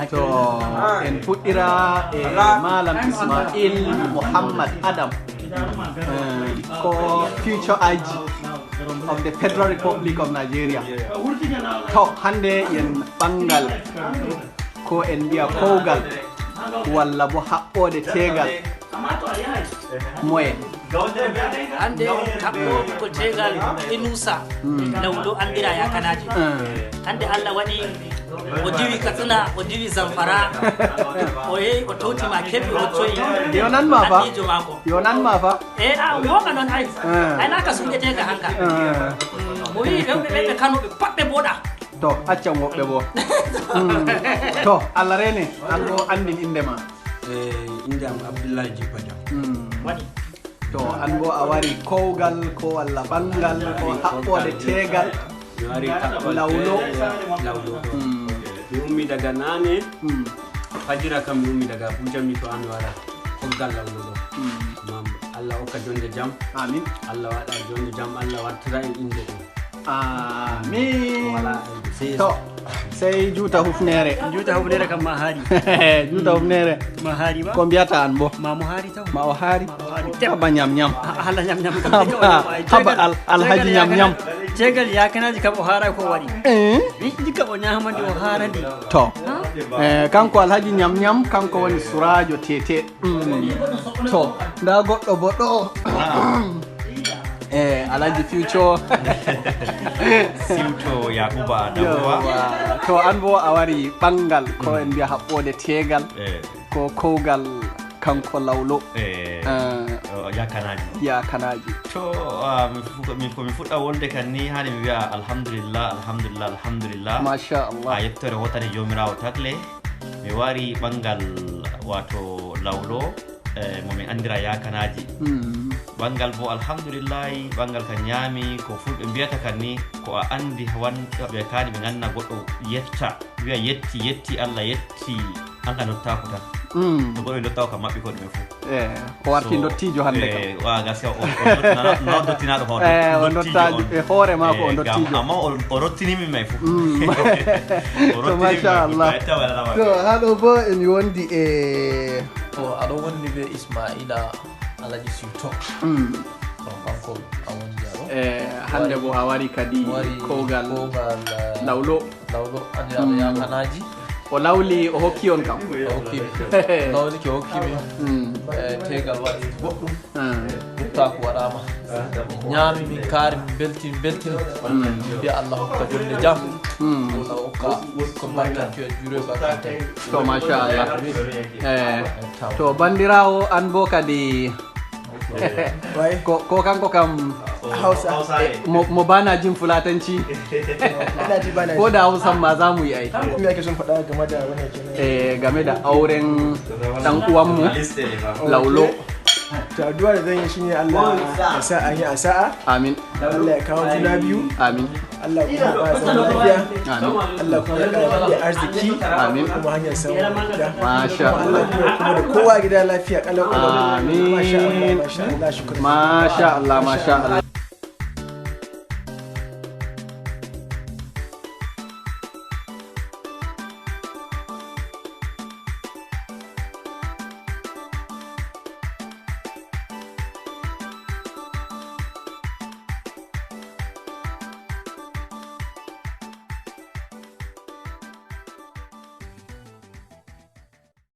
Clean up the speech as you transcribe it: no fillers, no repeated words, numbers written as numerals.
to en fuɗɗira e malam Ismail Muhammad Adam ko future IG of the Federal Republic of Nigeria. To hande yen ɓangal ko en mbiya kowgal walla bo haɓɓode tegal moyen hande haɓɓo ko tegal Inusa lawlo andira yakanaji hande Allah waɗi o diwi Katsina o diwi Zamfara o yehi o towtima keɓi o coyi yo nanma fa woga noon ay naka suƴetega hanka o wi ɓe kanoɓe pat ɓe boɗa to accam woɓɓe bo to Allah rene an bo andin indema inde am Abdoulaye Djipada waɗi to an bo a wari kowgal ko walla ɓangal ko haɓɓode tegal lawlo mi ummi daga nane fajira kam mi ummi daga Abuja mi to an wara kowgal lawlo ɗo Allah hokka jonde jam amin Allah waɗa jonde jam Allah wartira en inde ɗo amin to sey juuta hufnere kam ma haari juuta hufnere ma haari ba ko mbiyata an bo ma mo haari taw ma o haari haba ñam hala ñam haba alhaji ñam tegal yakanaji kam o haara ko waɗi jikka o ñamande o haarandi to kanko alhaji ñam kanko woni surajo tete to nda goɗɗo bo ɗo alhaji future siwto Yakuba Adamuwa to an bo a wari ɓangal ko en mbiya haɓɓode tegal ko kowgal kanko lawlo yakanaji to mi fuɗɗa wolde kan ni hani mi wiya alhamdulillah machallah a yettore hotare jomirawo tagle mi wari ɓangal wato lawlo momin andira yakanaji bangal bo alhamdulillahi bangal kan ñaami ko fulɓe mbiyata kan ni ko a andi ɓe kaani ɓe ganna goɗɗo yetta wiya yetti Allah yetti an ka dottako tan to goɗɗo dottawo kam maɓɓi ko ɗumen fof o warti dottijo hande kam wa gaskiya no dottinaɗo hoore o dottaji e hoore mako o dottijo amma o rottinimi may fof to machallah to haɗo bo en wondi e to aɗo wonni be Ismaila Alaji Siwto kanko a wondi aɗo hande bo a wari kadi kowgal lawlo andiraɗo yakanaji o lawli o hokki on kam lawli ke hokkimi tegal waɗi goɗɗum duttako waɗama min ñaami min kaari min beltini mbiya Allah hokka jonde jam Allah hokka ko barkanti e juure barkante to machallah to bandirawo an bo kadi ko kanko kam Hausa mo bana jin fulatanci ko da Hausan ma za mu yi ai me ake son faɗa game da wannan kenan game da auren dan uwanmu lawlo to addu'a da zan yi shine Allah ya sa an yi a sa'a amin Allah ya kawo juna biyu amin Allah kuma ba zaman lafiya amin Allah kuma ya ƙara arziki amin kuma hanyar samun lafiya masha Allah kuma da kowa gida lafiya kalau amin masha Allah shukran masha Allah